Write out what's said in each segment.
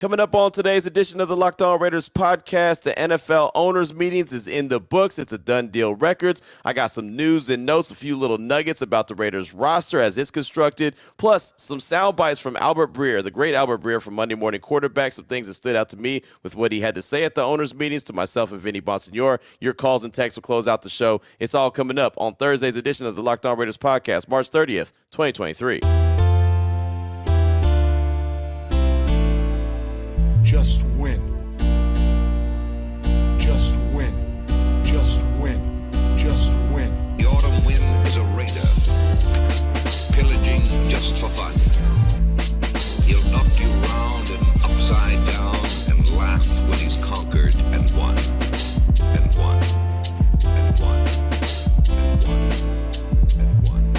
Coming up on today's edition of the Locked On Raiders podcast, the NFL owners meetings is in the books. It's a done deal records. I got some news and notes, a few little nuggets about the Raiders roster as it's constructed, plus some sound bites from Albert Breer, the great Albert Breer from Monday Morning Quarterback, some things that stood out to me with what he had to say at the owners meetings, to myself and Vinny Bonsignor. Your calls and texts will close out the show. It's all coming up on Thursday's edition of the Locked On Raiders podcast, March 30th, 2023. Just win. Just win. Just win. Just win. The autumn wind is a raider, pillaging just for fun. He'll knock you round and upside down and laugh when he's conquered and won. And won. And won. And won. And won.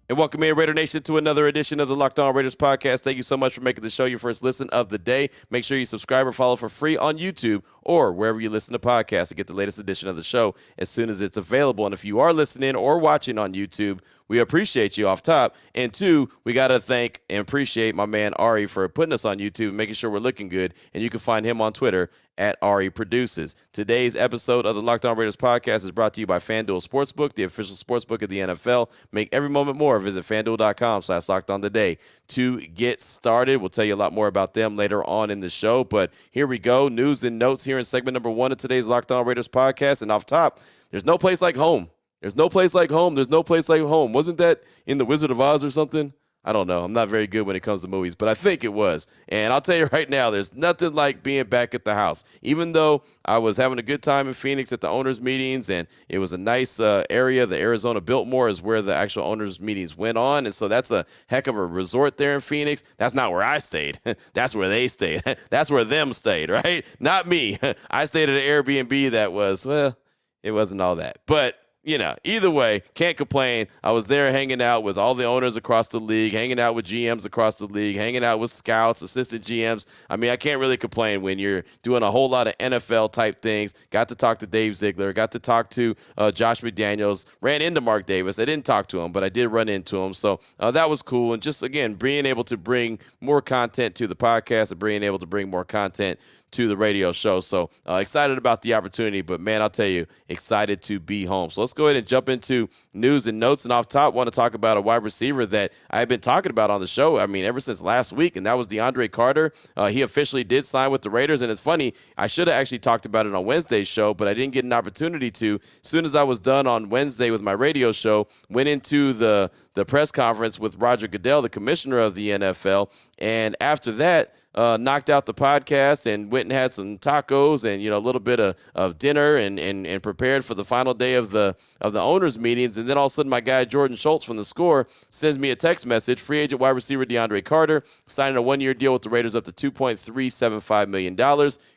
And welcome in, Raider Nation, to another edition of the Locked On Raiders podcast. Thank you so much for making the show your first listen of the day. Make sure you subscribe or follow for free on YouTube or wherever you listen to podcasts to get the latest edition of the show as soon as it's available. And if you are listening or watching on YouTube, we appreciate you off top. And two, we got to thank and appreciate my man Ari for putting us on YouTube and making sure we're looking good. And you can find him on Twitter at Ari Produces. Today's episode of the Locked On Raiders podcast is brought to you by FanDuel Sportsbook, the official sportsbook of the NFL. Make every moment more. Visit FanDuel.com/LockedOnToday to get started. We'll tell you a lot more about them later on in the show. But here we go. News and notes here in segment number 1 of today's Locked On Raiders podcast. And off top, there's no place like home. There's no place like home. There's no place like home. Wasn't that in The Wizard of Oz or something? I don't know. I'm not very good when it comes to movies, but I think it was. And I'll tell you right now, there's nothing like being back at the house. Even though I was having a good time in Phoenix at the owners' meetings, and it was a nice area. The Arizona Biltmore is where the actual owners' meetings went on, and so that's a heck of a resort there in Phoenix. That's not where I stayed. That's where they stayed. That's where them stayed, right? Not me. I stayed at an Airbnb that was, well, it wasn't all that. But you know, either way, can't complain. I was there hanging out with all the owners across the league, hanging out with GMs across the league, hanging out with scouts, assistant GMs. I mean, I can't really complain when you're doing a whole lot of NFL-type things. Got to talk to Dave Ziegler, got to talk to Josh McDaniels, ran into Mark Davis. I didn't talk to him, but I did run into him. So that was cool. And just, again, being able to bring more content to the podcast and being able to bring more content to the radio show. So excited about the opportunity, but man, I'll tell you, excited to be home. So let's go ahead and jump into news and notes. And off top, want to talk about a wide receiver that I've been talking about on the show, I mean, ever since last week, and that was DeAndre Carter. He officially did sign with the Raiders, and it's funny, I should have actually talked about it on Wednesday's show, but I didn't get an opportunity to. As soon as I was done on Wednesday with my radio show, went into the press conference with Roger Goodell, the commissioner of the NFL, and after that, knocked out the podcast and went and had some tacos and, you know, a little bit of dinner and prepared for the final day of the owners meetings. And then all of a sudden my guy Jordan Schultz from The Score sends me a text message. Free agent wide receiver DeAndre Carter signing a 1-year deal with the Raiders up to $2.375 million.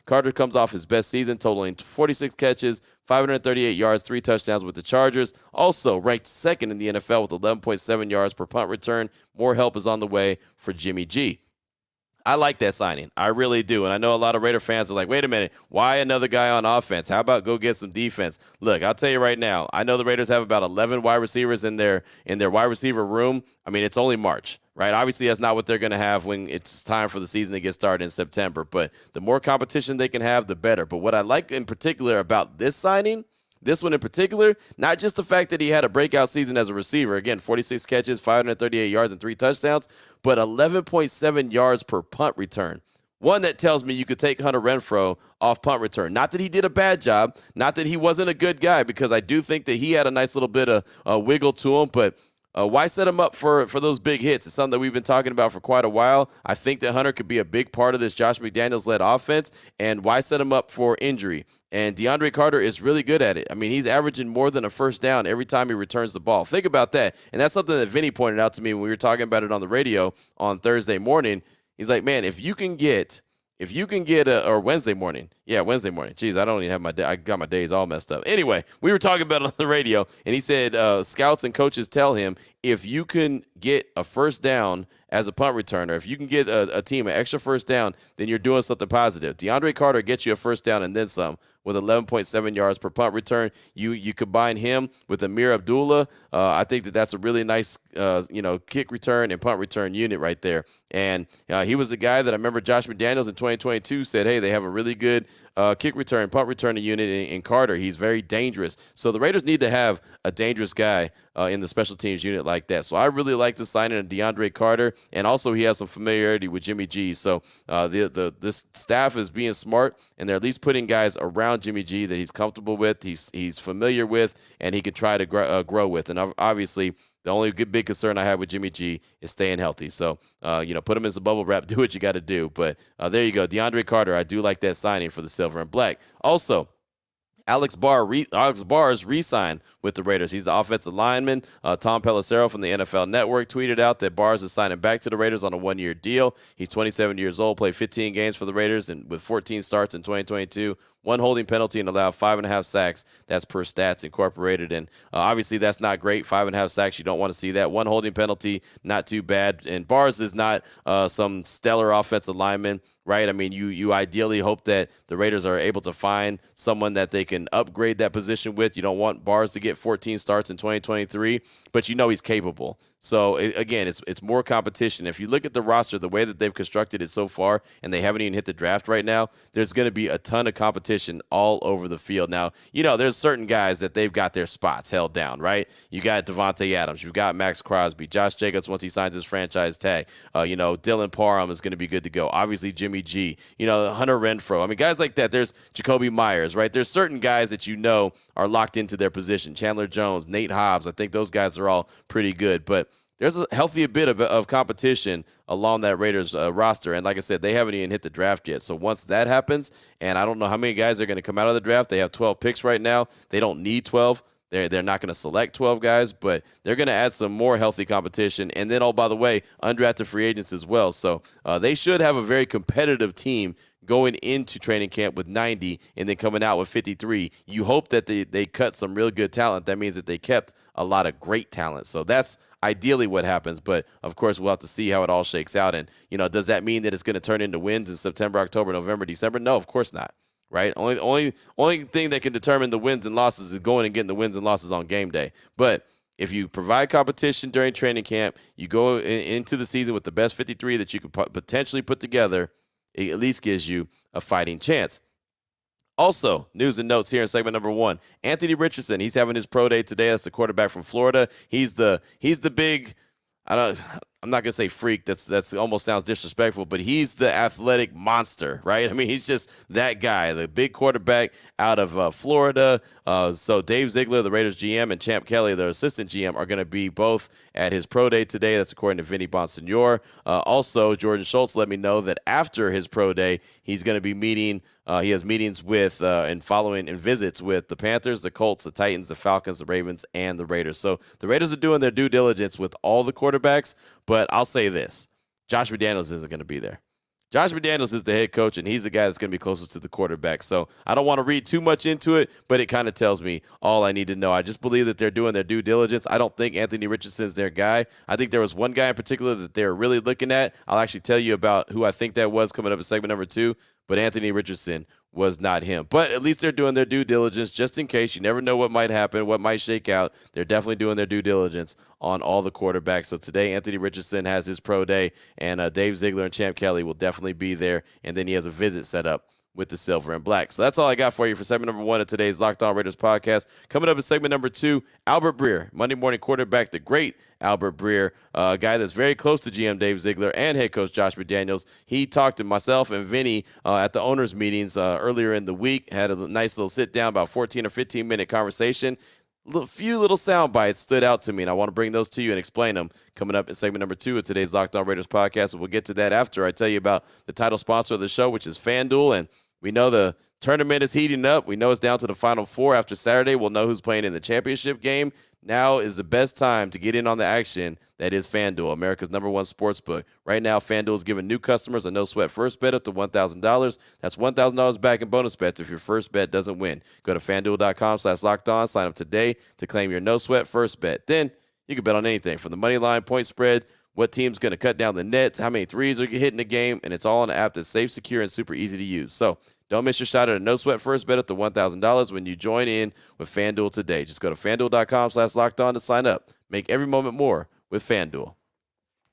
Carter comes off his best season, totaling 46 catches, 538 yards, 3 touchdowns with the Chargers. Also ranked second in the NFL with 11.7 yards per punt return. More help is on the way for Jimmy G. I like that signing. I really do. And I know a lot of Raider fans are like, wait a minute, why another guy on offense? How about go get some defense? Look, I'll tell you right now, I know the Raiders have about 11 wide receivers in their wide receiver room. I mean, it's only March, right? Obviously, that's not what they're going to have when it's time for the season to get started in September. But the more competition they can have, the better. But what I like in particular about this signing, this one in particular, not just the fact that he had a breakout season as a receiver, again, 46 catches, 538 yards, and 3 touchdowns, but 11.7 yards per punt return. One that tells me you could take Hunter Renfrow off punt return. Not that he did a bad job, not that he wasn't a good guy, because I do think that he had a nice little bit of wiggle to him, but why set him up for those big hits? It's something that we've been talking about for quite a while. I think that Hunter could be a big part of this Josh McDaniels-led offense, and why set him up for injury? And DeAndre Carter is really good at it. I mean, he's averaging more than a first down every time he returns the ball. Think about that. And that's something that Vinny pointed out to me when we were talking about it on the radio on Thursday morning. He's like, man, if you can get or Wednesday morning. Yeah, Wednesday morning. Jeez, I don't even have my day. I got my days all messed up. Anyway, we were talking about it on the radio, and he said scouts and coaches tell him if you can get a first down as a punt returner, if you can get a team an extra first down, then you're doing something positive. DeAndre Carter gets you a first down and then some with 11.7 yards per punt return. You combine him with Amir Abdullah. I think that's a really nice, kick return and punt return unit right there. And he was the guy that I remember Josh McDaniels in 2022 said, hey, they have a really good kick return, punt returning unit in Carter. He's very dangerous. So the Raiders need to have a dangerous guy in the special teams unit like that. So I really like the signing of DeAndre Carter, and also he has some familiarity with Jimmy G. So this staff is being smart, and they're at least putting guys around Jimmy G that he's comfortable with, he's familiar with, and he can try to grow with. And obviously, the only big concern I have with Jimmy G is staying healthy. So, put him in some bubble wrap, do what you got to do. But there you go. DeAndre Carter, I do like that signing for the silver and black. Also, Alex Barr's re-signed with the Raiders. He's the offensive lineman. Tom Pelissero from the NFL Network tweeted out that Barrs is signing back to the Raiders on a one-year deal. He's 27 years old, played 15 games for the Raiders and with 14 starts in 2022. One holding penalty and allowed 5.5 sacks. That's per Stats Incorporated. And obviously that's not great. 5.5 sacks, you don't want to see that. One holding penalty, not too bad. And Barrs is not some stellar offensive lineman, right? I mean, you ideally hope that the Raiders are able to find someone that they can upgrade that position with. You don't want Barrs to get 14 starts in 2023, but he's capable. So, again, it's more competition. If you look at the roster, the way that they've constructed it so far, and they haven't even hit the draft right now, there's going to be a ton of competition all over the field. Now, there's certain guys that they've got their spots held down, right? You got Devontae Adams. You've got Max Crosby. Josh Jacobs, once he signs his franchise tag. Dylan Parham is going to be good to go. Obviously, Jimmy G. Hunter Renfrow. I mean, guys like that. There's Jacoby Myers, right? There's certain guys that are locked into their position. Chandler Jones, Nate Hobbs. I think those guys are all pretty good. But there's a healthy bit of competition along that Raiders roster. And like I said, they haven't even hit the draft yet. So once that happens, and I don't know how many guys are going to come out of the draft. They have 12 picks right now. They don't need 12. They're not going to select 12 guys, but they're going to add some more healthy competition. And then, by the way, undrafted free agents as well. So they should have a very competitive team going into training camp with 90 and then coming out with 53. You hope that they cut some real good talent. That means that they kept a lot of great talent. So that's ideally what happens. But, of course, we'll have to see how it all shakes out. And, does that mean that it's going to turn into wins in September, October, November, December? No, of course not. Right? Only thing that can determine the wins and losses is going and getting the wins and losses on game day. But if you provide competition during training camp, you go into the season with the best 53 that you could potentially put together, it at least gives you a fighting chance. Also, news and notes here in segment number 1. Anthony Richardson, he's having his pro day today. That's the quarterback from Florida. He's the big, I'm not going to say freak. That's almost sounds disrespectful, but he's the athletic monster, right? I mean, he's just that guy, the big quarterback out of Florida. So Dave Ziegler, the Raiders GM, and Champ Kelly, their assistant GM, are going to be both at his pro day today. That's according to Vinny Bonsignore. Also, Jordan Schultz let me know that after his pro day, he's going to be meeting. He has meetings with and visits with the Panthers, the Colts, the Titans, the Falcons, the Ravens, and the Raiders. So the Raiders are doing their due diligence with all the quarterbacks, but I'll say this. Josh McDaniels isn't going to be there. Josh McDaniels is the head coach, and he's the guy that's going to be closest to the quarterback. So I don't want to read too much into it, but it kind of tells me all I need to know. I just believe that they're doing their due diligence. I don't think Anthony Richardson is their guy. I think there was one guy in particular that they're really looking at. I'll actually tell you about who I think that was coming up in segment number 2, but Anthony Richardson was not him. But at least they're doing their due diligence just in case. You never know what might happen, what might shake out. They're definitely doing their due diligence on all the quarterbacks. So today, Anthony Richardson has his pro day, and Dave Ziegler and Champ Kelly will definitely be there. And then he has a visit set up with the silver and black. So that's all I got for you for segment number 1 of today's Locked On Raiders podcast. Coming up in segment number 2, Albert Breer, Monday morning quarterback, the great Albert Breer, a guy that's very close to GM Dave Ziegler and head coach Josh McDaniels. He talked to myself and Vinny at the owners' meetings earlier in the week, had a nice little sit-down, about 14 or 15-minute conversation. A few little sound bites stood out to me, and I want to bring those to you and explain them coming up in segment number 2 of today's Locked On Raiders podcast. And we'll get to that after I tell you about the title sponsor of the show, which is FanDuel. And we know the tournament is heating up. We know it's down to the Final Four. After Saturday, we'll know who's playing in the championship game. Now is the best time to get in on the action. That is FanDuel, America's #1 sports book. Right now, FanDuel is giving new customers a no-sweat first bet up to $1,000. That's $1,000 back in bonus bets if your first bet doesn't win. Go to FanDuel.com/lockedon. Sign up today to claim your no-sweat first bet. Then You can bet on anything from the money line, point spread, what team's going to cut down the nets, how many threes are hitting the game, and it's all on an app that's safe, secure, and super easy to use. So don't miss your shot at a no-sweat first bet up to $1,000 when you join in with FanDuel today. Just go to FanDuel.com/lockedon to sign up. Make every moment more with FanDuel.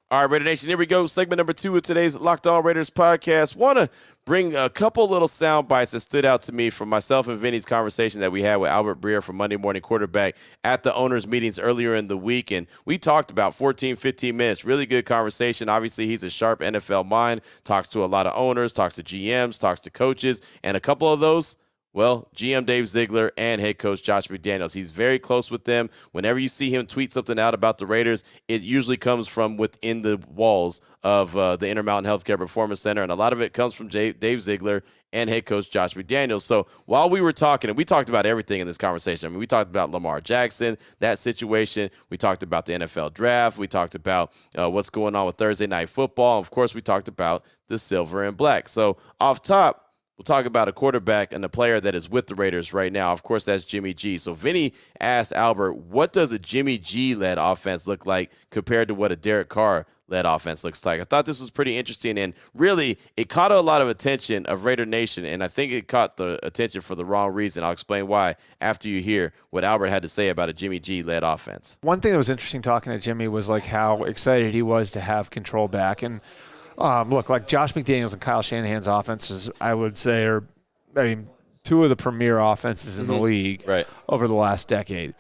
All right, Raider Nation, here we go. Segment number 2 of today's Locked On Raiders podcast. Want to bring a couple little sound bites that stood out to me from myself and Vinny's conversation that we had with Albert Breer from Monday Morning Quarterback at the owners' meetings earlier in the week. And we talked about 14, 15 minutes. Really good conversation. Obviously, he's a sharp NFL mind, talks to a lot of owners, talks to GMs, talks to coaches, and a couple of those, well, GM Dave Ziegler and head coach Josh McDaniels. He's very close with them. Whenever you see him tweet something out about the Raiders, it usually comes from within the walls of the Intermountain Healthcare Performance Center, and a lot of it comes from Dave Ziegler and head coach Josh McDaniels. So while we were talking, and we talked about everything in this conversation. I mean, we talked about Lamar Jackson, that situation. We talked about the NFL draft. We talked about what's going on with Thursday Night Football. And of course, we talked about the silver and black. So off top, we'll talk about a quarterback and a player that is with the Raiders right now. Of course, that's Jimmy G. So Vinny asked Albert, what does a Jimmy G-led offense look like compared to what a Derek Carr-led offense looks like? I thought this was pretty interesting, and really, it caught a lot of attention of Raider Nation, and I think it caught the attention for the wrong reason. I'll explain why after you hear what Albert had to say about a Jimmy G-led offense. One thing that was interesting talking to Jimmy was like how excited he was to have control back. And look, like Josh McDaniels and Kyle Shanahan's offenses, I would say, are, two of the premier offenses in the league over the last decade.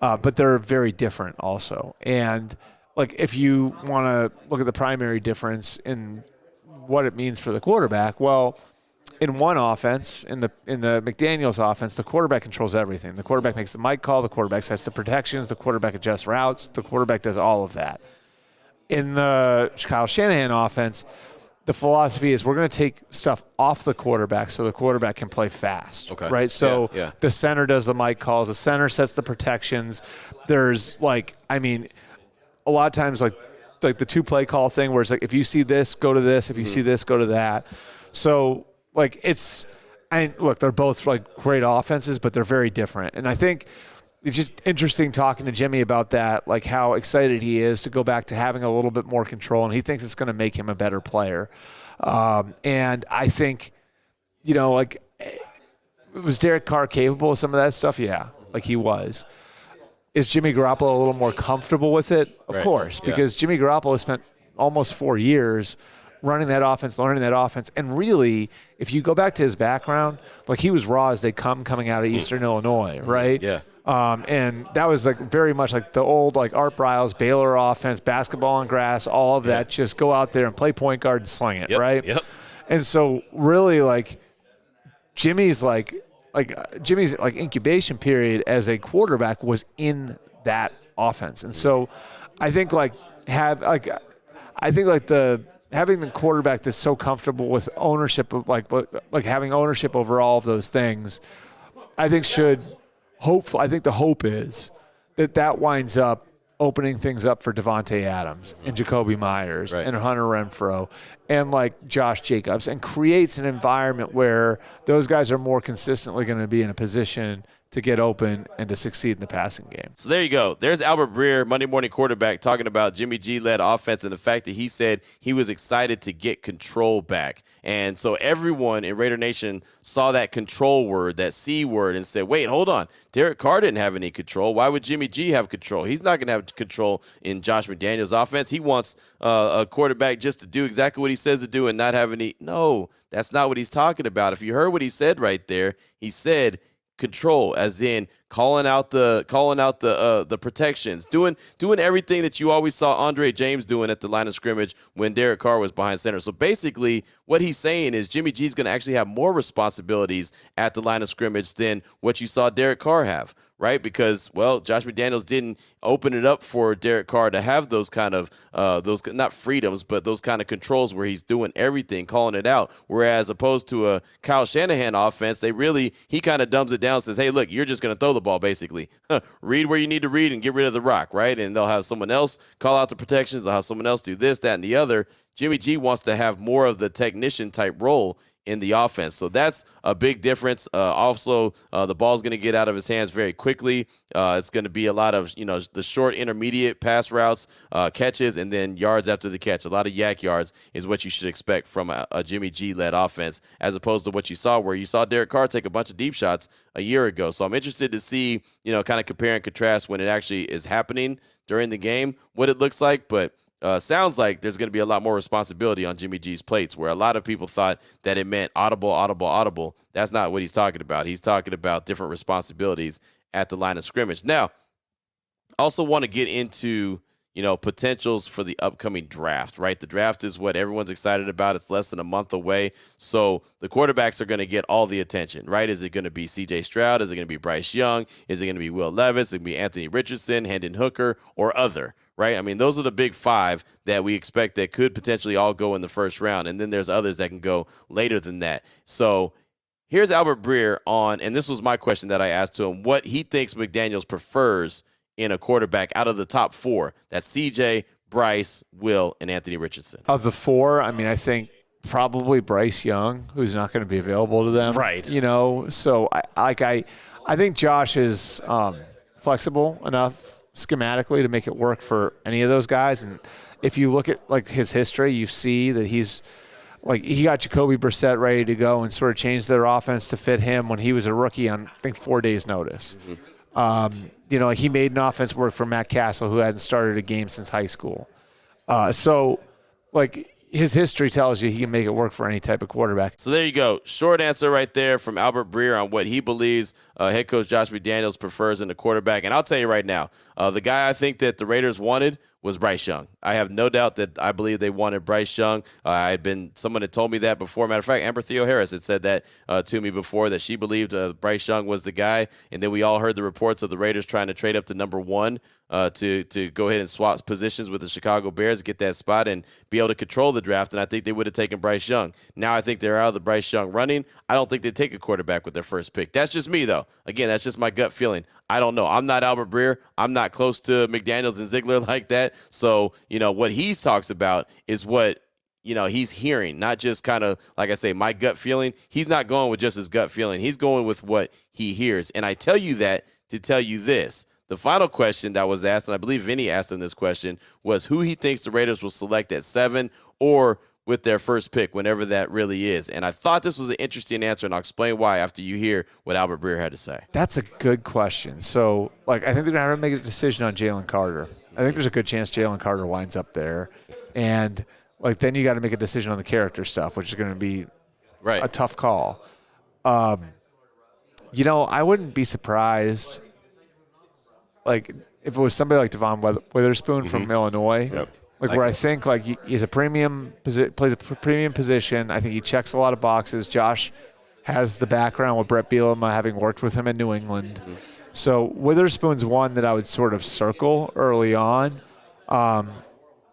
But they're very different also. And, like, if you want to look at the primary difference in what it means for the quarterback, well, in one offense, in the McDaniels offense, the quarterback controls everything. The quarterback makes the mic call. The quarterback sets the protections. The quarterback adjusts routes. The quarterback does all of that. In the Kyle Shanahan offense, the philosophy is we're going to take stuff off the quarterback so the quarterback can play fast, right? So the center does the mic calls. The center sets the protections. There's, a lot of times, like the 2-play call thing where it's like, if you see this, go to this. If you see this, go to that. So, look, they're both, great offenses, but they're very different. And I think it's just interesting talking to Jimmy about that, like how excited he is to go back to having a little bit more control, and he thinks it's going to make him a better player. And I think, was Derek Carr capable of some of that stuff? Yeah, he was. Is Jimmy Garoppolo a little more comfortable with it? Of course, because Jimmy Garoppolo spent almost 4 years running that offense, learning that offense. And really, if you go back to his background, he was raw as they coming out of Eastern Illinois, right? Yeah. And that was very much like the old Art Briles, Baylor offense, basketball on grass, all of that. Just go out there and play point guard and sling it, right? Yep. And so really Jimmy's incubation period as a quarterback was in that offense. And so I think having the quarterback that's so comfortable with ownership of having ownership over all of those things, I think I think the hope is that winds up opening things up for Devontae Adams and Jacoby Myers and Hunter Renfrow and Josh Jacobs, and creates an environment where those guys are more consistently going to be in a position to get open and to succeed in the passing game. So there you go. There's Albert Breer, Monday Morning Quarterback, talking about Jimmy G-led offense and the fact that he said he was excited to get control back. And so everyone in Raider Nation saw that control word, that C word, and said, wait, hold on. Derek Carr didn't have any control. Why would Jimmy G have control? He's not going to have control in Josh McDaniels' offense. He wants a quarterback just to do exactly what he says to do and not have any. No, that's not what he's talking about. If you heard what he said right there, he said control, as in calling out the protections, doing everything that you always saw Andre James doing at the line of scrimmage when Derek Carr was behind center. So basically what he's saying is Jimmy G's going to actually have more responsibilities at the line of scrimmage than what you saw Derek Carr have, right? Because, well, Josh McDaniels didn't open it up for Derek Carr to have those kind of those not freedoms, but those kind of controls where he's doing everything, calling it out. Whereas opposed to a Kyle Shanahan offense, he kind of dumbs it down, says, hey, look, you're just going to throw the ball basically. Read where you need to read and get rid of the rock, right? And they'll have someone else call out the protections. They'll have someone else do this, that, and the other. Jimmy G wants to have more of the technician type role in the offense. So that's a big difference. Also, the ball's going to get out of his hands very quickly. It's going to be a lot of, the short intermediate pass routes, catches, and then yards after the catch. A lot of yak yards is what you should expect from a Jimmy G-led offense, as opposed to what you saw where you saw Derek Carr take a bunch of deep shots a year ago. So I'm interested to see, kind of compare and contrast when it actually is happening during the game, what it looks like. But sounds like there's going to be a lot more responsibility on Jimmy G's plates, where a lot of people thought that it meant audible. That's not what he's talking about. He's talking about different responsibilities at the line of scrimmage. Now, also want to get into, potentials for the upcoming draft, right? The draft is what everyone's excited about. It's less than a month away. So the quarterbacks are going to get all the attention, right? Is it going to be C.J. Stroud? Is it going to be Bryce Young? Is it going to be Will Levis? Is it going to be Anthony Richardson, Hendon Hooker, or other? Right? I mean, those are the big five that we expect that could potentially all go in the first round. And then there's others that can go later than that. So here's Albert Breer and this was my question that I asked to him, what he thinks McDaniels prefers in a quarterback out of the top four. That's CJ, Bryce, Will, and Anthony Richardson. Of the four, I think probably Bryce Young, who's not going to be available to them. Right. So I think Josh is flexible enough schematically to make it work for any of those guys. And if you look at his history, you see that he got Jacoby Brissett ready to go and sort of changed their offense to fit him when he was a rookie on, I think, 4 days notice. Mm-hmm. He made an offense work for Matt Castle, who hadn't started a game since high school. His history tells you he can make it work for any type of quarterback. So there you go. Short answer right there from Albert Breer on what he believes head coach Josh McDaniels prefers in the quarterback. And I'll tell you right now, the guy I think that the Raiders wanted was Bryce Young. I have no doubt that I believe they wanted Bryce Young. Someone had told me that before. Matter of fact, Amber Theo Harris had said that to me before, that she believed Bryce Young was the guy. And then we all heard the reports of the Raiders trying to trade up to number one to go ahead and swap positions with the Chicago Bears, get that spot and be able to control the draft. And I think they would have taken Bryce Young. Now I think they're out of the Bryce Young running. I don't think they'd take a quarterback with their first pick. That's just me, though. Again, that's just my gut feeling. I don't know. I'm not Albert Breer. I'm not close to McDaniels and Ziegler like that. So, what he talks about is what, he's hearing, not just kind of, like I say, my gut feeling. He's not going with just his gut feeling. He's going with what he hears. And I tell you that to tell you this. The final question that was asked, and I believe Vinny asked him this question, was who he thinks the Raiders will select at 7 or with their first pick, whenever that really is. And I thought this was an interesting answer, and I'll explain why after you hear what Albert Breer had to say. That's a good question. So, I think they're going to have to make a decision on Jalen Carter. I think there's a good chance Jalen Carter winds up there. And, then you got to make a decision on the character stuff, which is going to be a tough call. I wouldn't be surprised, if it was somebody like Devon Witherspoon from Illinois. Yep. Where I think he's a plays a premium position. I think he checks a lot of boxes. Josh has the background with Brett Bielema, having worked with him in New England. Mm-hmm. So Witherspoon's one that I would sort of circle early on.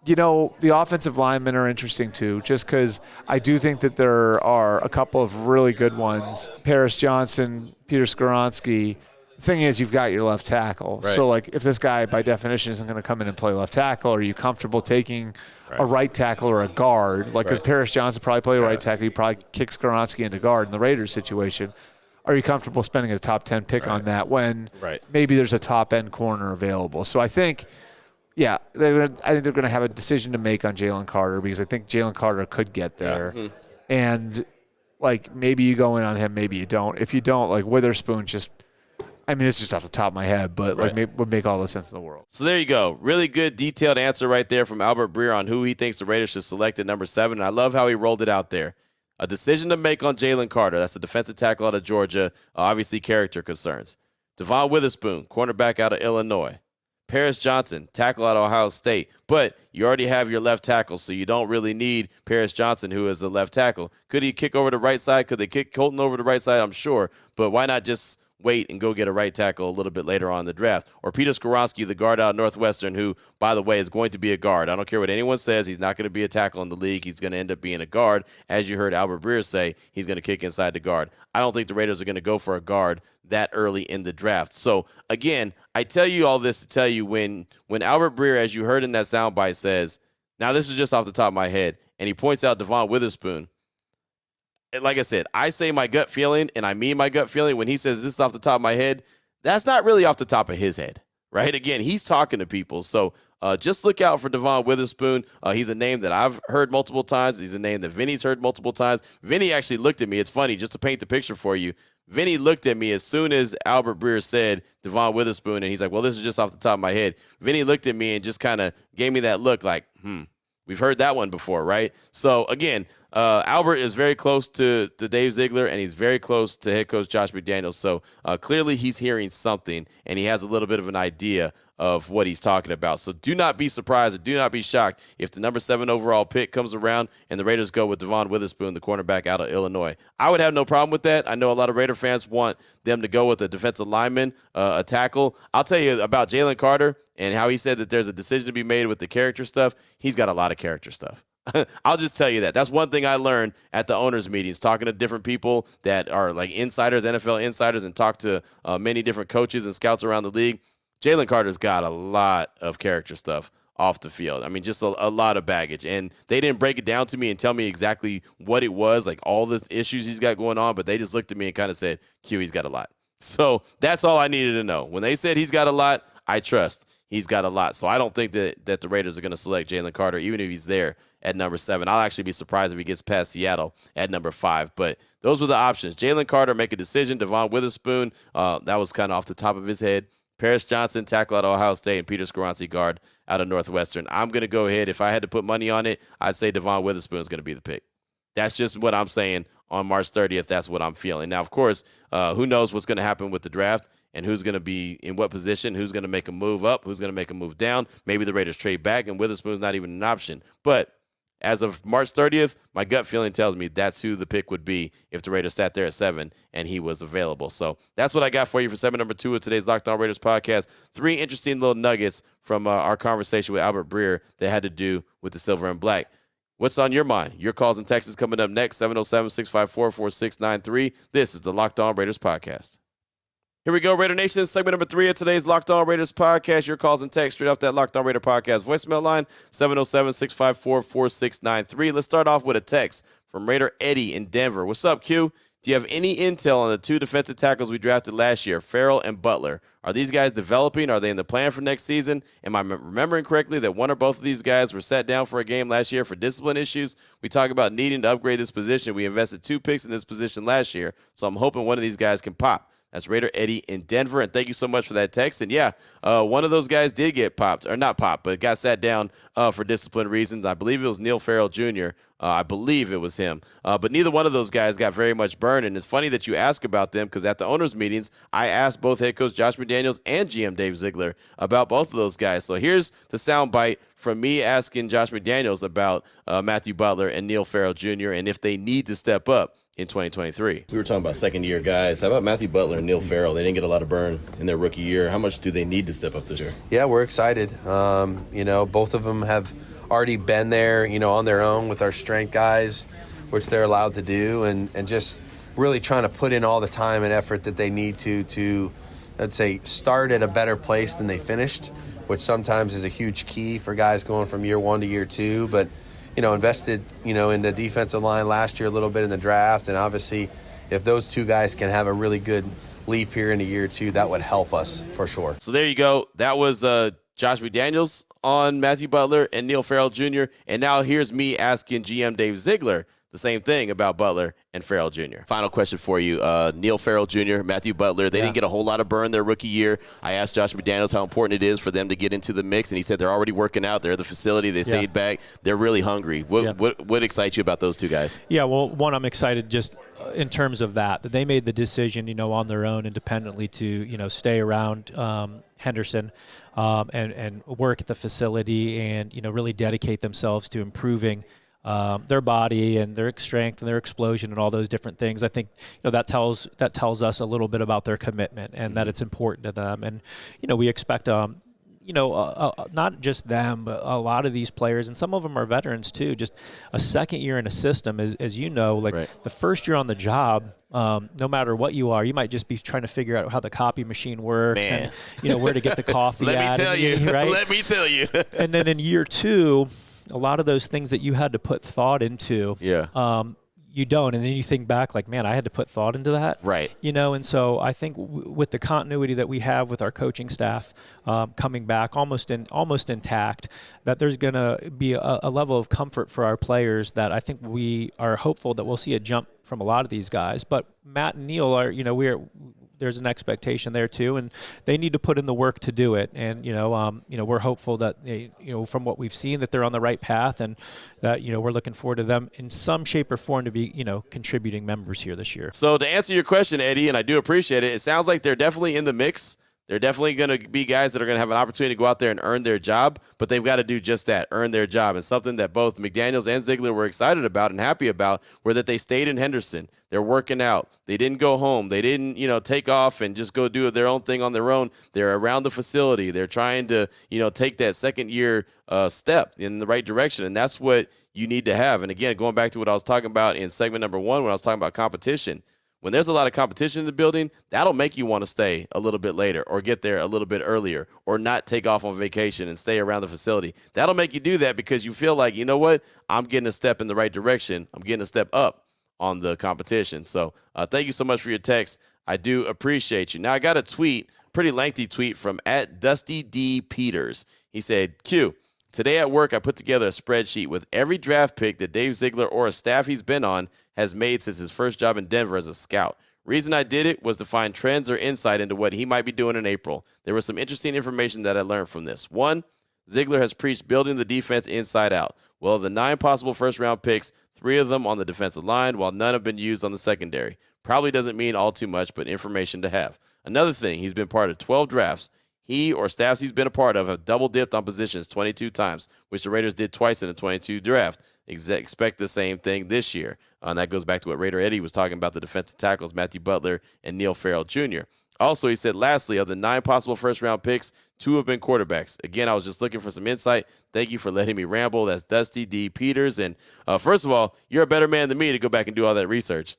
The offensive linemen are interesting too, just because I do think that there are a couple of really good ones. Paris Johnson, Peter Skoronski. The thing is, you've got your left tackle. Right. So, if this guy, by definition, isn't going to come in and play left tackle, are you comfortable taking a right tackle or a guard? Because Paris Johnson probably play right tackle. You probably kick Skoronski into guard in the Raiders situation. Are you comfortable spending a top 10 pick on that when maybe there's a top-end corner available? So I think, I think they're going to have a decision to make on Jalen Carter, because I think Jalen Carter could get there. Yeah. And, maybe you go in on him, maybe you don't. If you don't, Witherspoon just – it's just off the top of my head, but would make all the sense in the world. So there you go. Really good detailed answer right there from Albert Breer on who he thinks the Raiders should select at number 7. And I love how he rolled it out there. A decision to make on Jalen Carter. That's a defensive tackle out of Georgia. Obviously character concerns. Devon Witherspoon, cornerback out of Illinois. Paris Johnson, tackle out of Ohio State. But you already have your left tackle, so you don't really need Paris Johnson, who is the left tackle. Could he kick over to the right side? Could they kick Colton over to the right side? I'm sure. But why not just wait and go get a right tackle a little bit later on in the draft? Or Peter Skoronski, the guard out of Northwestern, who, by the way, is going to be a guard. I don't care what anyone says. He's not going to be a tackle in the league. He's going to end up being a guard. As you heard Albert Breer say, he's going to kick inside the guard. I don't think the Raiders are going to go for a guard that early in the draft. So, again, I tell you all this to tell you when Albert Breer, as you heard in that soundbite, says Now, this is just off the top of my head, and he points out Devon Witherspoon. And like I said, I say my gut feeling, and I mean my gut feeling. When he says this is off the top of my head, that's not really off the top of his head, right? Again, he's talking to people. So just look out for Devon Witherspoon. He's a name that I've heard multiple times. He's a name that Vinny's heard multiple times. Vinny actually looked at me. It's funny, just to paint the picture for you. Vinny looked at me as soon as Albert Breer said Devon Witherspoon, and he's like, well, this is just off the top of my head. Vinny looked at me and just kind of gave me that look like, we've heard that one before, right? So, again, Albert is very close to Dave Ziegler, and he's very close to head coach Josh McDaniels. So, clearly he's hearing something, and he has a little bit of an idea of what he's talking about. So do not be surprised or do not be shocked if the number 7 overall pick comes around and the Raiders go with Devon Witherspoon, the cornerback out of Illinois. I would have no problem with that. I know a lot of Raider fans want them to go with a defensive lineman, a tackle. I'll tell you about Jalen Carter and how he said that there's a decision to be made with the character stuff. He's got a lot of character stuff. I'll just tell you that. That's one thing I learned at the owners' meetings, talking to different people that are like insiders, NFL insiders, and talk to many different coaches and scouts around the league. Jalen Carter's got a lot of character stuff off the field. I mean, just a lot of baggage. And they didn't break it down to me and tell me exactly what it was, like all the issues he's got going on, but they just looked at me and kind of said, Q, he's got a lot. So that's all I needed to know. When they said he's got a lot, I trust he's got a lot. So I don't think that the Raiders are going to select Jalen Carter, even if he's there at number 7. I'll actually be surprised if he gets past Seattle at number 5. But those were the options. Jalen Carter, make a decision. Devon Witherspoon, that was kind of off the top of his head. Paris Johnson, tackle out of Ohio State, and Peter Skoronski, guard out of Northwestern. I'm going to go ahead. If I had to put money on it, I'd say Devon Witherspoon is going to be the pick. That's just what I'm saying on March 30th. That's what I'm feeling. Now, of course, who knows what's going to happen with the draft and who's going to be in what position, who's going to make a move up, who's going to make a move down. Maybe the Raiders trade back, and Witherspoon's not even an option. But as of March 30th, my gut feeling tells me that's who the pick would be if the Raiders sat there at 7 and he was available. So that's what I got for you for segment number 2 of today's Locked On Raiders podcast. 3 interesting little nuggets from our conversation with Albert Breer that had to do with the silver and black. What's on your mind? Your calls and texts coming up next, 707-654-4693. This is the Locked On Raiders podcast. Here we go, Raider Nation, segment number 3 of today's Locked On Raiders podcast. Your calls and texts straight off that Locked On Raider podcast voicemail line, 707-654-4693. Let's start off with a text from Raider Eddie in Denver. What's up, Q? Do you have any intel on the 2 defensive tackles we drafted last year, Farrell and Butler? Are these guys developing? Are they in the plan for next season? Am I remembering correctly that one or both of these guys were sat down for a game last year for discipline issues? We talk about needing to upgrade this position. We invested 2 picks in this position last year, so I'm hoping one of these guys can pop. That's Raider Eddie in Denver, and thank you so much for that text. And, yeah, one of those guys did get popped, or not popped, but got sat down for discipline reasons. I believe it was Neil Farrell Jr. I believe it was him. But neither one of those guys got very much burn, and it's funny that you ask about them because at the owners' meetings, I asked both head coach Josh McDaniels and GM Dave Ziegler about both of those guys. So here's the soundbite from me asking Josh McDaniels about Matthew Butler and Neil Farrell Jr. and if they need to step up in 2023. We were talking about second-year guys. How about Matthew Butler and Neil Farrell? They didn't get a lot of burn in their rookie year. How much do they need to step up this year? Yeah, we're excited. Both of them have already been there, on their own with our strength guys, which they're allowed to do, and just really trying to put in all the time and effort that they need to, I'd say, start at a better place than they finished, which sometimes is a huge key for guys going from year 1 to year 2. But invested, in the defensive line last year a little bit in the draft. And obviously, if those 2 guys can have a really good leap here into year 2, that would help us for sure. So there you go. That was Josh McDaniels on Matthew Butler and Neil Farrell Jr. And now here's me asking GM Dave Ziegler the same thing about Butler and Farrell Jr. Final question for you. Neil Farrell Jr., Matthew Butler, they didn't get a whole lot of burn their rookie year. I asked Josh McDaniels how important it is for them to get into the mix, and he said they're already working out. They're at the facility. They stayed back. They're really hungry. What excites you about those 2 guys? Yeah, well, one, I'm excited just in terms of that they made the decision, on their own independently to, stay around Henderson and work at the facility and, really dedicate themselves to improving their body and their strength and their explosion and all those different things. I think that tells us a little bit about their commitment and that it's important to them. And we expect not just them, but a lot of these players, and some of them are veterans too. Just a second year in a system, as you know, the first year on the job. No matter what you are, you might just be trying to figure out how the copy machine works and where to get the coffee. Let me tell you. Right? Let me tell you. And then in year 2. a lot of those things that you had to put thought into. Yeah. You don't, and then you think back like, man, I had to put thought into that. Right. And so I think with the continuity that we have with our coaching staff coming back almost intact, that there's going to be a level of comfort for our players that I think we are hopeful that we'll see a jump from a lot of these guys. But Matt and Neil are, there's an expectation there too, and they need to put in the work to do it. And we're hopeful that from what we've seen that they're on the right path, and that we're looking forward to them in some shape or form to be contributing members here this year. So to answer your question, Eddie, and I do appreciate it, it sounds like they're definitely in the mix. They're definitely going to be guys that are going to have an opportunity to go out there and earn their job, but they've got to do just that, earn their job. And something that both McDaniels and Ziegler were excited about and happy about were that they stayed in Henderson. They're working out. They didn't go home. They didn't, take off and just go do their own thing on their own. They're around the facility. They're trying to, take that second-year step in the right direction, and that's what you need to have. And, again, going back to what I was talking about in segment number 1 when I was talking about competition, when there's a lot of competition in the building, that'll make you want to stay a little bit later or get there a little bit earlier or not take off on vacation and stay around the facility. That'll make you do that because you feel like, you know what, I'm getting a step in the right direction. I'm getting a step up on the competition. So thank you so much for your text. I do appreciate you. Now I got a tweet, pretty lengthy tweet from @DustyDPeters. He said, Q, today at work I put together a spreadsheet with every draft pick that Dave Ziegler or a staff he's been on has made since his first job in Denver as a scout. Reason I did it was to find trends or insight into what he might be doing in April. There was some interesting information that I learned from this. 1, Ziegler has preached building the defense inside out. Well, of the 9 possible first-round picks, 3 of them on the defensive line, while none have been used on the secondary. Probably doesn't mean all too much, but information to have. Another thing, he's been part of 12 drafts. He or staffs he's been a part of have double-dipped on positions 22 times, which the Raiders did twice in the 22 draft. Expect the same thing this year. And that goes back to what Raider Eddie was talking about, the defensive tackles, Matthew Butler and Neil Farrell Jr. Also, he said, lastly, of the 9 possible first-round picks, 2 have been quarterbacks. Again, I was just looking for some insight. Thank you for letting me ramble. That's Dusty D. Peters. And first of all, you're a better man than me to go back and do all that research,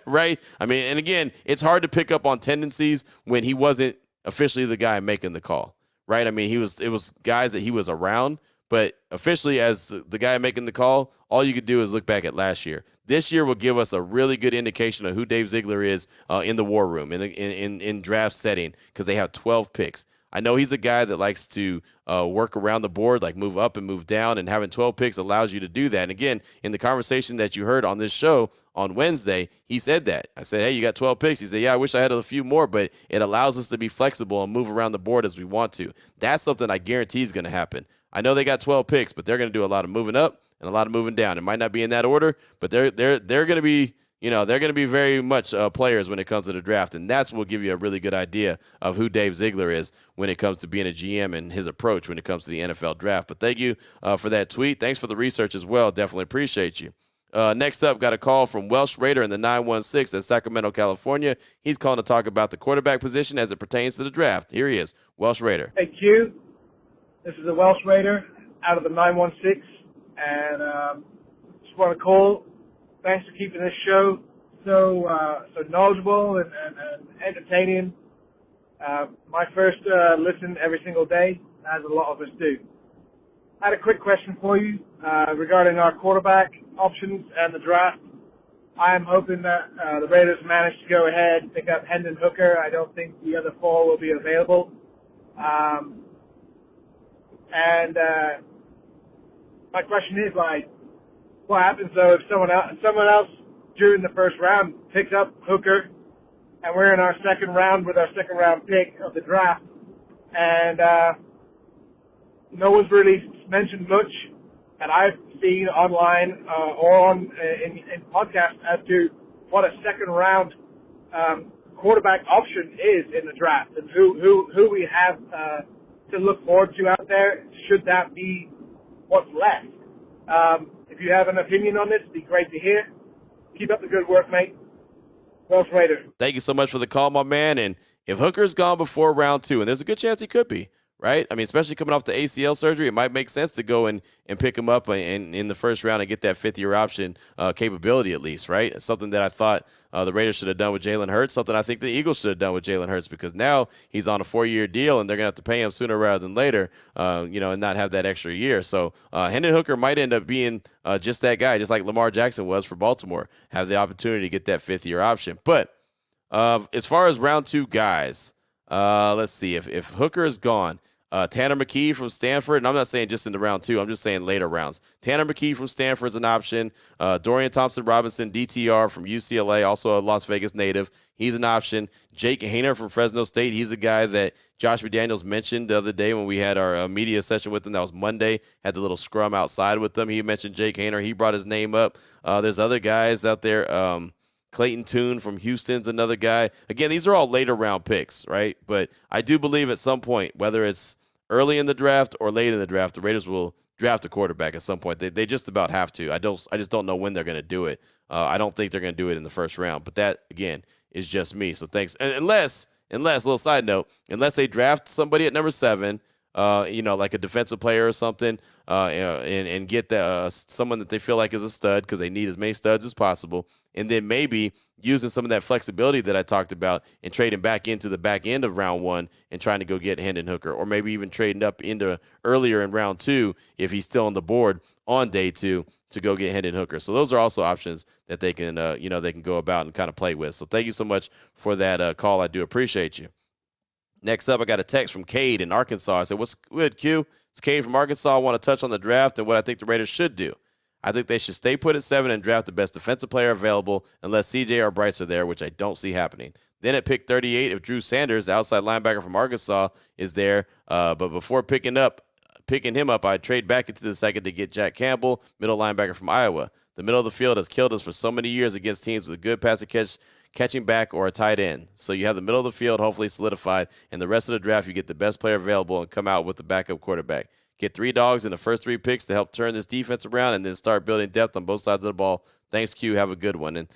right? I mean, and again, it's hard to pick up on tendencies when he wasn't officially the guy making the call, right? I mean, it was guys that he was around, but officially as the guy making the call, all you could do is look back at last year. This year will give us a really good indication of who Dave Ziegler is in the war room, in draft setting, because they have 12 picks. I know he's a guy that likes to work around the board, like move up and move down, and having 12 picks allows you to do that. And again, in the conversation that you heard on this show on Wednesday, he said that. I said, hey, you got 12 picks. He said, yeah, I wish I had a few more, but it allows us to be flexible and move around the board as we want to. That's something I guarantee is going to happen. I know they got 12 picks, but they're going to do a lot of moving up and a lot of moving down. It might not be in that order, but they're going to be, they're going to be very much players when it comes to the draft, and that's what will give you a really good idea of who Dave Ziegler is when it comes to being a GM and his approach when it comes to the NFL draft. But thank you for that tweet. Thanks for the research as well. Definitely appreciate you. Next up, got a call from Welsh Raider in the 916 at Sacramento, California. He's calling to talk about the quarterback position as it pertains to the draft. Here he is, Welsh Raider. Hey, Q. This is the Welsh Raider out of the 916, and just want to call. Thanks for keeping this show so knowledgeable and entertaining. My first listen every single day, as a lot of us do. I had a quick question for you regarding our quarterback options and the draft. I am hoping that the Raiders manage to go ahead and pick up Hendon Hooker. I don't think the other 4 will be available. And my question is, what happens though if someone else during the first round picks up Hooker, and we're in our second round with our second round pick of the draft, and no one's really mentioned much that I've seen online or in podcasts as to what a second round quarterback option is in the draft, and who we have to look forward to out there, should that be what's left. If you have an opinion on this, it'd be great to hear. Keep up the good work, mate. Welsh Raider. Thank you so much for the call, my man. And if Hooker's gone before round 2, and there's a good chance he could be, right? I mean, especially coming off the ACL surgery, it might make sense to go and pick him up in the first round and get that fifth-year option capability at least, right? It's something that I thought the Raiders should have done with Jalen Hurts, something I think the Eagles should have done with Jalen Hurts, because now he's on a 4-year deal and they're going to have to pay him sooner rather than later, and not have that extra year. So Hendon Hooker might end up being just that guy, just like Lamar Jackson was for Baltimore, have the opportunity to get that fifth-year option. But as far as round 2 guys, let's see. If Hooker is gone, Tanner McKee from Stanford, and I'm not saying just in the round 2, I'm just saying later rounds. Tanner McKee from Stanford's an option. Dorian Thompson-Robinson, DTR from UCLA, also a Las Vegas native. He's an option. Jake Haener from Fresno State. He's a guy that Josh McDaniels mentioned the other day when we had our media session with him. That was Monday. Had the little scrum outside with them. He mentioned Jake Haener. He brought his name up. There's other guys out there. Clayton Tune from Houston's another guy. Again, these are all later round picks, right? But I do believe at some point, whether it's early in the draft or late in the draft, the Raiders will draft a quarterback at some point. They just about have to. I just don't know when they're going to do it. I don't think they're going to do it in the first round. But that, again, is just me. So thanks. Unless, a little side note, unless they draft somebody at number 7, like a defensive player or something, and get someone that they feel like is a stud, because they need as many studs as possible, and then maybe using some of that flexibility that I talked about and trading back into the back end of round 1 and trying to go get Hendon Hooker, or maybe even trading up into earlier in round 2 if he's still on the board on day 2 to go get Hendon Hooker. So those are also options that they can, they can go about and kind of play with. So thank you so much for that call. I do appreciate you. Next up, I got a text from Cade in Arkansas. I said, "What's good, Q? It's Cade from Arkansas. I want to touch on the draft and what I think the Raiders should do. I think they should stay put at 7 and draft the best defensive player available unless CJ or Bryce are there, which I don't see happening. Then at pick 38, if Drew Sanders, the outside linebacker from Arkansas, is there, but before picking him up, I'd trade back into the second to get Jack Campbell, middle linebacker from Iowa. The middle of the field has killed us for so many years against teams with a good pass and catching back or a tight end. So you have the middle of the field hopefully solidified, and the rest of the draft you get the best player available and come out with the backup quarterback. Get 3 dogs in the first 3 picks to help turn this defense around, and then start building depth on both sides of the ball. Thanks, Q. Have a good one." And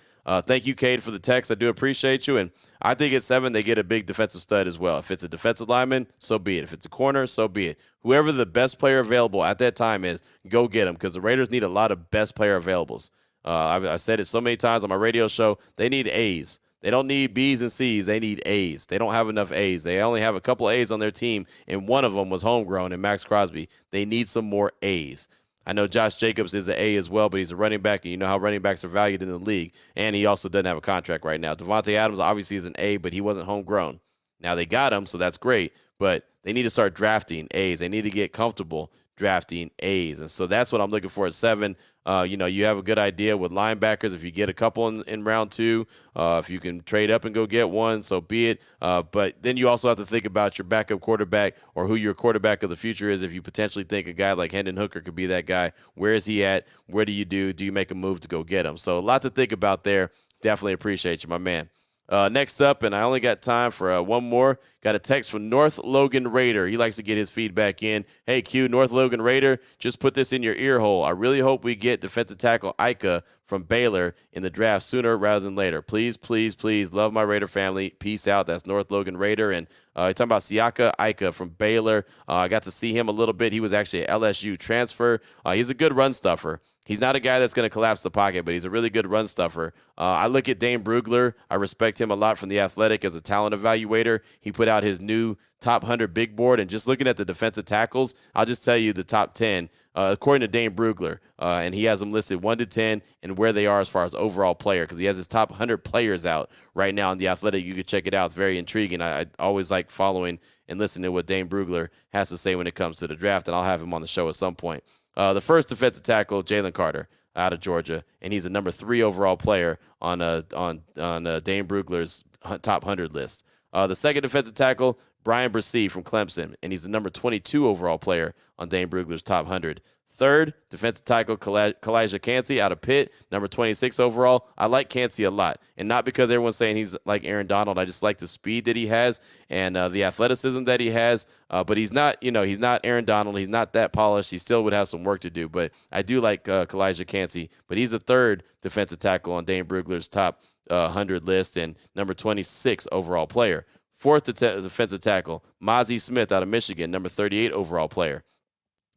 thank you, Cade, for the text. I do appreciate you. And I think at 7, they get a big defensive stud as well. If it's a defensive lineman, so be it. If it's a corner, so be it. Whoever the best player available at that time is, go get him, because the Raiders need a lot of best player availables. I've said it so many times on my radio show. They need A's. They don't need B's and C's. They need A's. They don't have enough A's. They only have a couple A's on their team, and one of them was homegrown, and Max Crosby. They need some more A's. I know Josh Jacobs is an A as well, but he's a running back, and you know how running backs are valued in the league, and he also doesn't have a contract right now. Devontae Adams obviously is an A, but he wasn't homegrown. Now they got him, so that's great, but they need to start drafting A's. They need to get comfortable drafting A's, and so that's what I'm looking for at 7. You have a good idea with linebackers. If you get a couple in round 2, if you can trade up and go get one, so be it. But then you also have to think about your backup quarterback, or who your quarterback of the future is. If you potentially think a guy like Hendon Hooker could be that guy, where is he at? What do you do? Do you make a move to go get him? So a lot to think about there. Definitely appreciate you, my man. Next up, and I only got time for one more, got a text from North Logan Raider. He likes to get his feedback in. Hey, Q, North Logan Raider, just put this in your ear hole. I really hope we get defensive tackle Ika from Baylor in the draft sooner rather than later. Please, please, please. Love my Raider family. Peace out. That's North Logan Raider. And you're talking about Siaka Ika from Baylor. I got to see him a little bit. He was actually an LSU transfer. He's a good run stuffer. He's not a guy that's going to collapse the pocket, but he's a really good run stuffer. I look at Dane Brugler. I respect him a lot from The Athletic as a talent evaluator. He put out his new top 100 big board, and just looking at the defensive tackles, I'll just tell you the top 10, according to Dane Brugler, and he has them listed 1 to 10 and where they are as far as overall player, because he has his top 100 players out right now on The Athletic. You can check it out. It's very intriguing. I always like following and listening to what Dane Brugler has to say when it comes to the draft, and I'll have him on the show at some point. The first defensive tackle, Jalen Carter, out of Georgia, and he's a number 3 overall player on Dane Brugler's top 100 list. The second defensive tackle, Brian Bresee from Clemson, and he's the number 22 overall player on Dane Brugler's top 100. Third, defensive tackle Kalijah Kancey out of Pitt, number 26 overall. I like Kancey a lot, and not because everyone's saying he's like Aaron Donald. I just like the speed that he has and the athleticism that he has. But he's not, he's not Aaron Donald. He's not that polished. He still would have some work to do. But I do like Kalijah Kancey. But he's the third defensive tackle on Dane Brugler's top 100 list and number 26 overall player. Fourth defensive tackle, Mozzie Smith out of Michigan, number 38 overall player.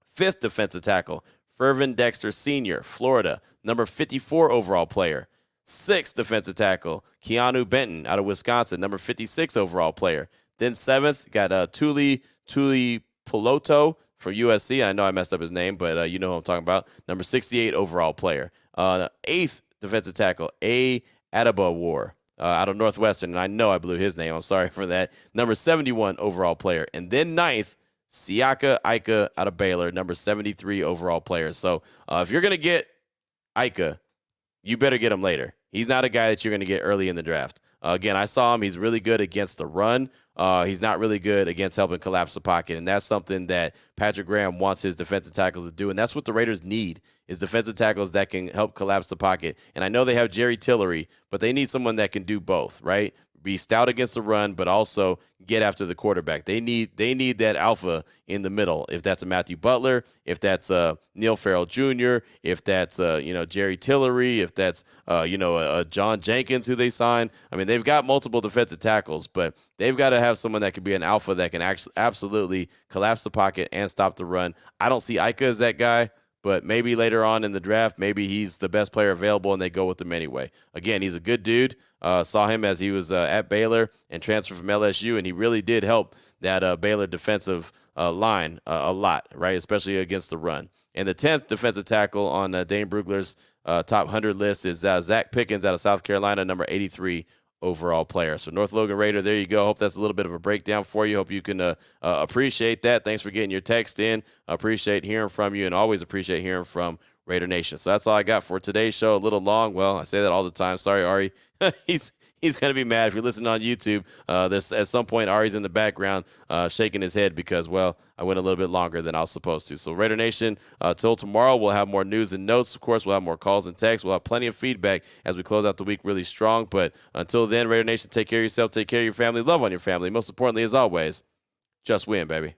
Fifth defensive tackle, Fervin Dexter Sr., Florida, number 54 overall player. Sixth defensive tackle, Keanu Benton out of Wisconsin, number 56 overall player. Then seventh, got Tuli Piloto from USC. I know I messed up his name, but you know who I'm talking about. Number 68 overall player. Eighth defensive tackle, A. Adebawar out of Northwestern, and I know I blew his name. I'm sorry for that. Number 71 overall player. And then ninth, Siaka Ika out of Baylor, number 73 overall player. So if you're going to get Ika, you better get him later. He's not a guy that you're going to get early in the draft. Again, I saw him. He's really good against the run. He's not really good against helping collapse the pocket, and that's something that Patrick Graham wants his defensive tackles to do, and that's what the Raiders need is defensive tackles that can help collapse the pocket. And I know they have Jerry Tillery, but they need someone that can do both, right? Be stout against the run, but also get after the quarterback. They need that alpha in the middle. If that's a Matthew Butler, if that's Neil Farrell Jr., if that's Jerry Tillery, if that's John Jenkins who they signed. I mean, they've got multiple defensive tackles, but they've got to have someone that can be an alpha that can actually absolutely collapse the pocket and stop the run. I don't see Ika as that guy. But maybe later on in the draft, maybe he's the best player available, and they go with him anyway. Again, he's a good dude. Saw him as he was at Baylor and transferred from LSU, and he really did help that Baylor defensive line a lot, right, especially against the run. And the 10th defensive tackle on Dane Brugler's top 100 list is Zach Pickens out of South Carolina, number 83 overall player. So North Logan Raider, there you go. Hope that's a little bit of a breakdown for you. Hope you can appreciate that. Thanks for getting your text in. Appreciate hearing from you, and always appreciate hearing from Raider Nation. So that's all I got for today's show. A little long. Well, I say that all the time. Sorry, Ari. He's going to be mad if you're listening on YouTube. There's at some point, Ari's in the background shaking his head because, well, I went a little bit longer than I was supposed to. So Raider Nation, till tomorrow, we'll have more news and notes. Of course, we'll have more calls and texts. We'll have plenty of feedback as we close out the week really strong. But until then, Raider Nation, take care of yourself, take care of your family, love on your family. Most importantly, as always, just win, baby.